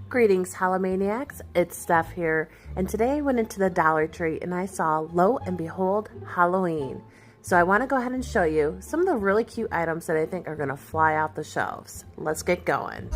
Greetings, Hallowmaniacs. It's Steph here, and today I went into the Dollar Tree and I saw, lo and behold, Halloween. So I want to go ahead and show you some of the really cute items that I think are going to fly off the shelves. Let's get going.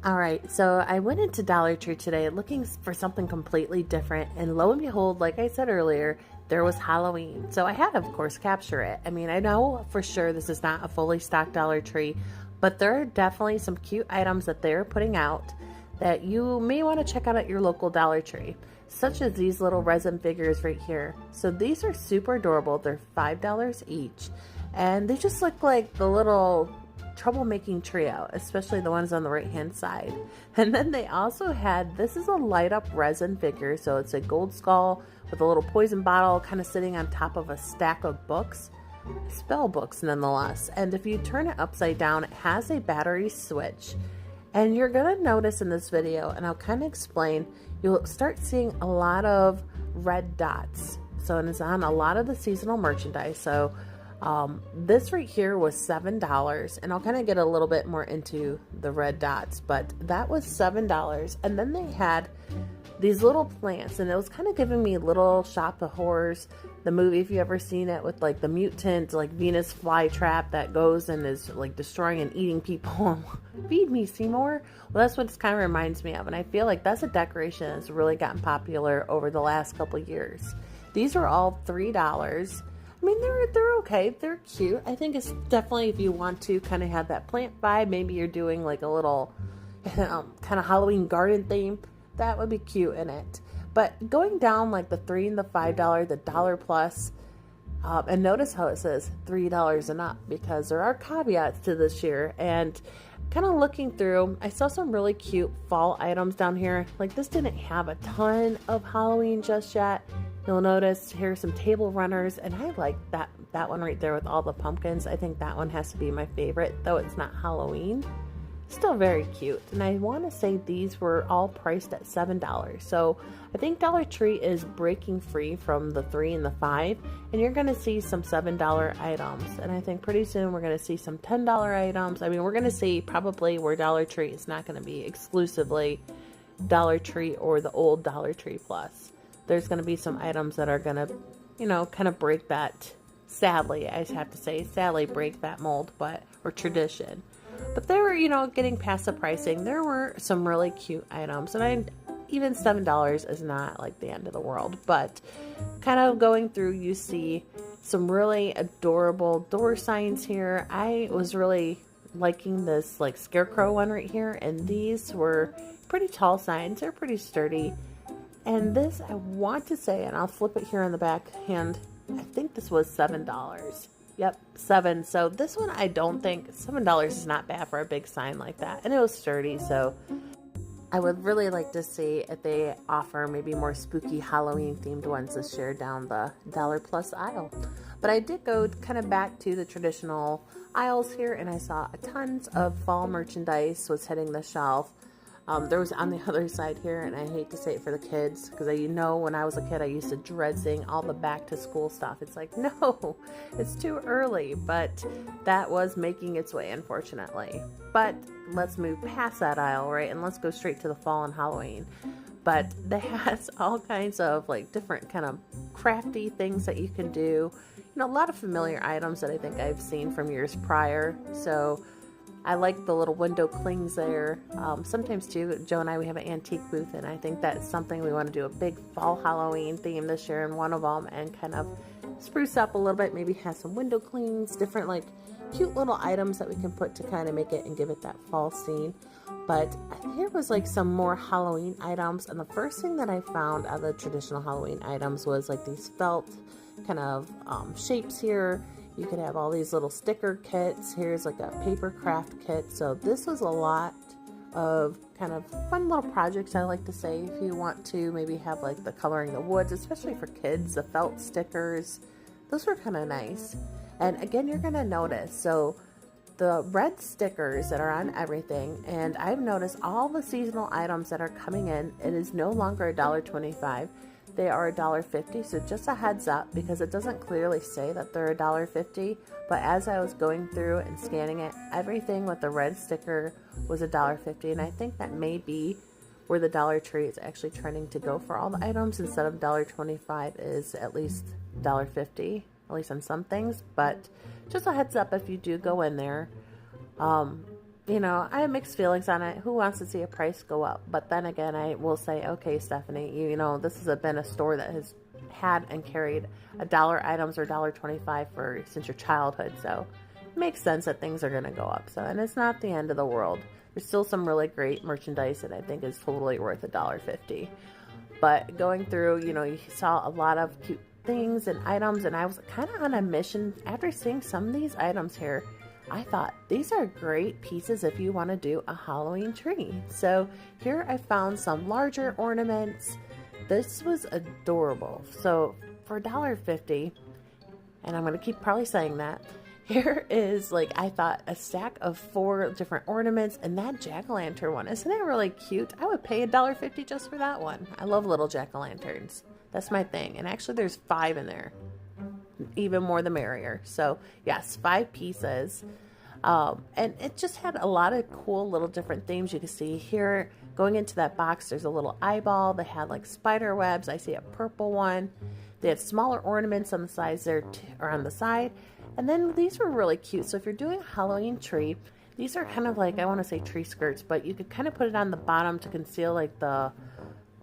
Alright, so I went into Dollar Tree today looking for something completely different, and lo and behold, like I said earlier, there was Halloween. So I had to, of course, capture it. I mean, I know for sure this is not a fully stocked Dollar Tree, but there are definitely some cute items that they're putting out that you may want to check out at your local Dollar Tree, such as these little resin figures right here. So these are super adorable. They're $5 each, and they just look like the little troublemaking trio, especially the ones on the right hand side. And then they also had, this is a light up resin figure, so it's a gold skull with a little poison bottle kind of sitting on top of a stack of books, spell books nonetheless. And if you turn it upside down, it has a battery switch. And you're gonna notice in this video, and I'll kind of explain, you'll start seeing a lot of red dots. So it's on a lot of the seasonal merchandise. So this right here was $7, and I'll kind of get a little bit more into the red dots, but that was $7. And then they had these little plants, and it was kind of giving me Little Shop of Horrors, the movie, if you ever seen it, with like the mutant like Venus flytrap that goes and is like destroying and eating people. Feed me, Seymour. Well, that's what this kind of reminds me of, and I feel like that's a decoration that's really gotten popular over the last couple years. These are all $3. I mean, they're okay. They're cute. I think it's definitely, if you want to kind of have that plant vibe, maybe you're doing like a little kind of Halloween garden theme, that would be cute in it. But going down like the $3 and the $5, the dollar plus, and notice how it says $3 and up, because there are caveats to this year. And kind of looking through, I saw some really cute fall items down here. Like this didn't have a ton of Halloween just yet. You'll notice here's some table runners, and I like that one right there with all the pumpkins. I think that one has to be my favorite, though it's not Halloween. Still very cute. And I want to say these were all priced at $7. So I think Dollar Tree is breaking free from the $3 and the $5, and you're going to see some $7 items. And I think pretty soon we're going to see some $10 items. I mean, we're going to see probably where Dollar Tree is not going to be exclusively Dollar Tree or the old Dollar Tree Plus. There's going to be some items that are going to, you know, kind of break that, sadly, I have to say, sadly break that mold, or tradition. But they were, you know, getting past the pricing. There were some really cute items, and even $7 is not like the end of the world. But kind of going through, you see some really adorable door signs here. I was really liking this like scarecrow one right here, and these were pretty tall signs. They're pretty sturdy. And this, I want to say, and I'll flip it here on the back hand, I think this was $7. Yep, $7. So this one, I don't think, $7 is not bad for a big sign like that. And it was sturdy, so I would really like to see if they offer maybe more spooky Halloween themed ones this year down the dollar plus aisle. But I did go kind of back to the traditional aisles here, and I saw tons of fall merchandise was hitting the shelf. There was on the other side here, and I hate to say it for the kids, because you know when I was a kid I used to dread seeing all the back to school stuff. It's like, no, it's too early, but that was making its way, unfortunately. But let's move past that aisle, right, and let's go straight to the fall and Halloween. But that has all kinds of like different kind of crafty things that you can do. You know, a lot of familiar items that I think I've seen from years prior. So I like the little window clings there. Sometimes too, Joe and I, we have an antique booth, and I think that's something we want to do, a big fall Halloween theme this year in one of them, and kind of spruce up a little bit, maybe have some window clings, different like cute little items that we can put to kind of make it and give it that fall scene. But here was like some more Halloween items, and the first thing that I found of the traditional Halloween items was like these felt kind of shapes here. You could have all these little sticker kits. Here's like a paper craft kit. So this was a lot of kind of fun little projects, I like to say, if you want to maybe have like the coloring the woods, especially for kids, the felt stickers. Those were kind of nice. And again, you're going to notice, so the red stickers that are on everything, and I've noticed all the seasonal items that are coming in, it is no longer $1.25. they are $1.50. So just a heads up, because it doesn't clearly say that they're $1.50. But as I was going through and scanning it, everything with the red sticker was $1.50. And I think that may be where the Dollar Tree is actually trending to go for all the items. Instead of $1.25 is at least $1.50, at least on some things. But just a heads up if you do go in there. You know, I have mixed feelings on it. Who wants to see a price go up? But then again, I will say, okay, Stephanie, you know, this has been a store that has had and carried $1 items or $1.25 for since your childhood. So it makes sense that things are going to go up. So, and it's not the end of the world. There's still some really great merchandise that I think is totally worth $1.50. But going through, you know, you saw a lot of cute things and items, and I was kind of on a mission after seeing some of these items here. I thought these are great pieces if you want to do a Halloween tree. So here I found some larger ornaments. This was adorable. So for $1.50, and I'm going to keep probably saying that, here is, like, I thought a stack of 4 different ornaments, and that jack-o'-lantern one, isn't it really cute? I would pay $1.50 just for that one. I love little jack-o'-lanterns. That's my thing. And actually there's 5 in there. Even more the merrier. So yes, 5 pieces. And it just had a lot of cool little different themes. You can see here going into that box, there's a little eyeball. They had like spider webs. I see a purple one. They had smaller ornaments on the sides there, or on the side. And then these were really cute. So if you're doing a Halloween tree, these are kind of like, I want to say tree skirts, but you could kind of put it on the bottom to conceal like the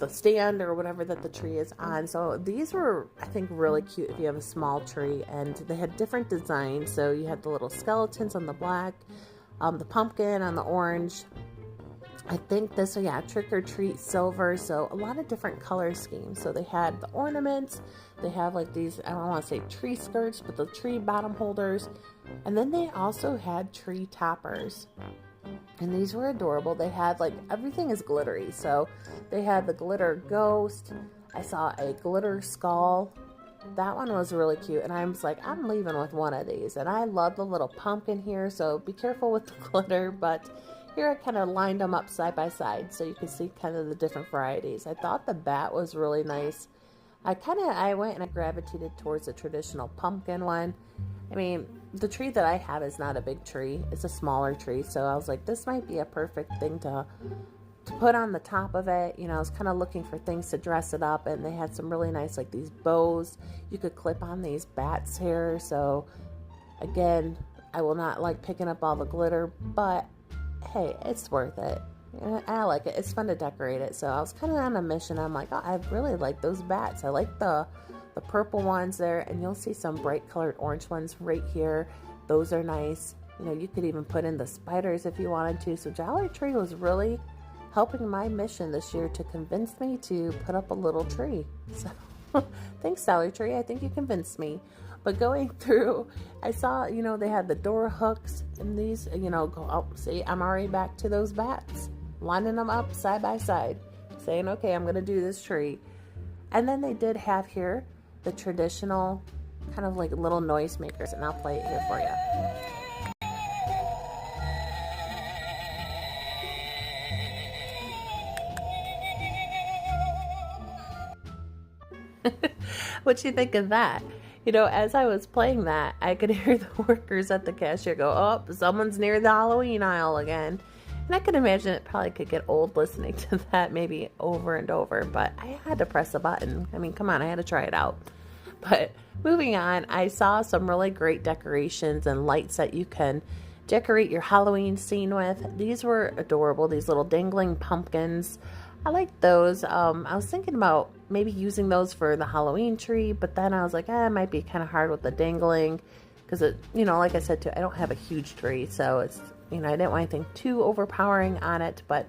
stand or whatever that the tree is on. So these were, I think, really cute if you have a small tree. And they had different designs. So you had the little skeletons on the black, the pumpkin on the orange. I think this, yeah, trick or treat silver. So a lot of different color schemes. So they had the ornaments. They have like these, I don't want to say tree skirts, but the tree bottom holders. And then they also had tree toppers. And these were adorable. They had like, everything is glittery. So they had the glitter ghost. I saw a glitter skull. That one was really cute. And I was like, I'm leaving with one of these. And I love the little pumpkin here. So be careful with the glitter. But here I kind of lined them up side by side so you can see kind of the different varieties. I thought the bat was really nice. I went and I gravitated towards the traditional pumpkin one. I mean, the tree that I have is not a big tree. It's a smaller tree. So I was like, this might be a perfect thing to put on the top of it. You know, I was kind of looking for things to dress it up. And they had some really nice, like these bows. You could clip on these bats here. So again, I will not like picking up all the glitter. But hey, it's worth it. I like it. It's fun to decorate it. So I was kind of on a mission. I'm like, oh, I really like those bats. I like the purple ones there, and you'll see some bright colored orange ones right here. Those are nice. You know, you could even put in the spiders if you wanted to. So Dollar Tree was really helping my mission this year to convince me to put up a little tree. So thanks, Dollar Tree. I think you convinced me. But going through, I saw, you know, they had the door hooks and these, you know, go up. See, I'm already back to those bats, lining them up side by side, saying, okay, I'm going to do this tree. And then they did have here the traditional kind of like little noise makers, and I'll play it here for you. What you think of that? You know, as I was playing that, I could hear the workers at the cashier go, oh, someone's near the Halloween aisle again. And I can imagine it probably could get old listening to that maybe over and over, but I had to press a button. I mean, come on, I had to try it out. But moving on, I saw some really great decorations and lights that you can decorate your Halloween scene with. These were adorable, these little dangling pumpkins. I like those. I was thinking about maybe using those for the Halloween tree, but then I was like, it might be kind of hard with the dangling because it, you know, like I said too, I don't have a huge tree, so it's, you know, I didn't want anything too overpowering on it, but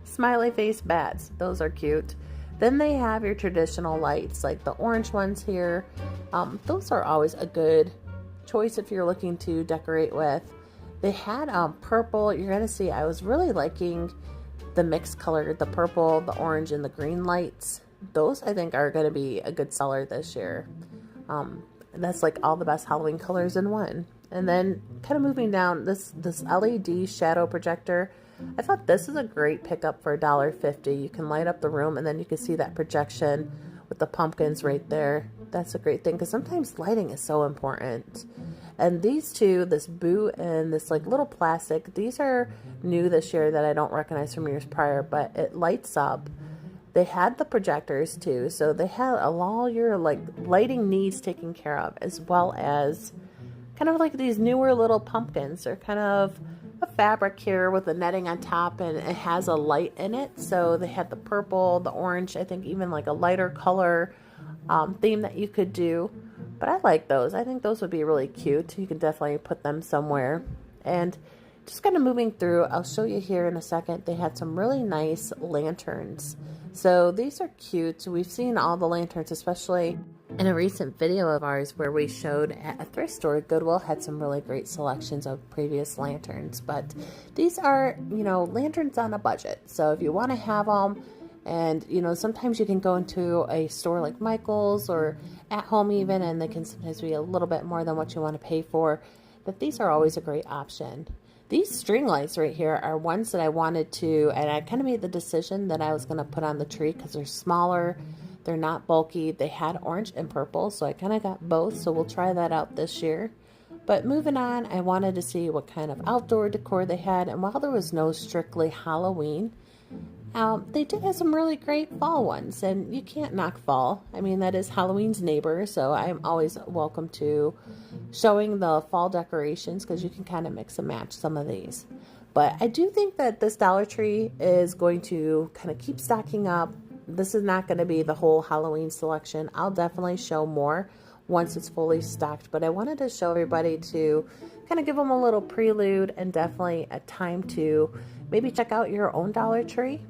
smiley face bats, those are cute. Then they have your traditional lights, like the orange ones here. Those are always a good choice if you're looking to decorate with. They had purple. You're going to see, I was really liking the mixed color, the purple, the orange, and the green lights. Those, I think, are going to be a good seller this year. That's like all the best Halloween colors in one. And then kind of moving down, this LED shadow projector. I thought this is a great pickup for $1.50. You can light up the room and then you can see that projection with the pumpkins right there. That's a great thing because sometimes lighting is so important. And these two, this boot and this like little plastic, these are new this year that I don't recognize from years prior, but it lights up. They had the projectors too, so they had all your like lighting needs taken care of, as well as kind of like these newer little pumpkins. They're kind of a fabric here with the netting on top, and it has a light in it. So they had the purple, the orange, I think even like a lighter color theme that you could do. But I like those. I think those would be really cute. You can definitely put them somewhere. And just kind of moving through, I'll show you here in a second, they had some really nice lanterns. So these are cute. We've seen all the lanterns, especially in a recent video of ours where we showed at a thrift store. Goodwill had some really great selections of previous lanterns. But these are, you know, lanterns on a budget. So if you want to have them, and, you know, sometimes you can go into a store like Michael's or at home even, and they can sometimes be a little bit more than what you want to pay for. But these are always a great option. These string lights right here are ones that I wanted to, and I kind of made the decision that I was going to put on the tree because they're smaller, they're not bulky. They had orange and purple, so I kind of got both, so we'll try that out this year. But moving on, I wanted to see what kind of outdoor decor they had, and while there was no strictly Halloween, they did have some really great fall ones, and you can't knock fall. I mean, that is Halloween's neighbor, so I'm always welcome to showing the fall decorations because you can kind of mix and match some of these. But I do think that this Dollar Tree is going to kind of keep stocking up. This is not going to be the whole Halloween selection. I'll definitely show more once it's fully stocked, but I wanted to show everybody to kind of give them a little prelude and definitely a time to maybe check out your own Dollar Tree.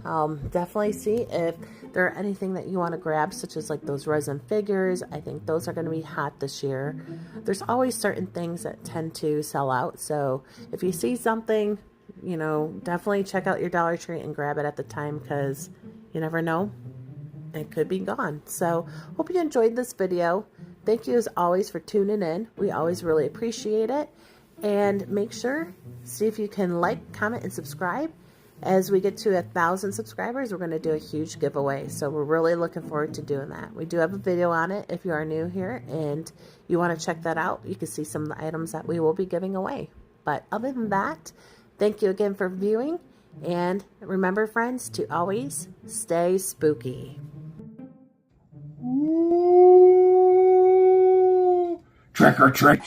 Definitely see if there are anything that you want to grab, such as like those resin figures. I think those are going to be hot this year. There's always certain things that tend to sell out, so if you see something, you know, definitely check out your Dollar Tree and grab it at the time because you never know, it could be gone. So hope you enjoyed this video. Thank you as always for tuning in. We always really appreciate it. And make sure, see if you can like, comment, and subscribe. As we get to 1,000 subscribers, we're going to do a huge giveaway. So we're really looking forward to doing that. We do have a video on it if you are new here and you want to check that out. You can see some of the items that we will be giving away. But other than that, thank you again for viewing. And remember, friends, to always stay spooky. Trick or treat.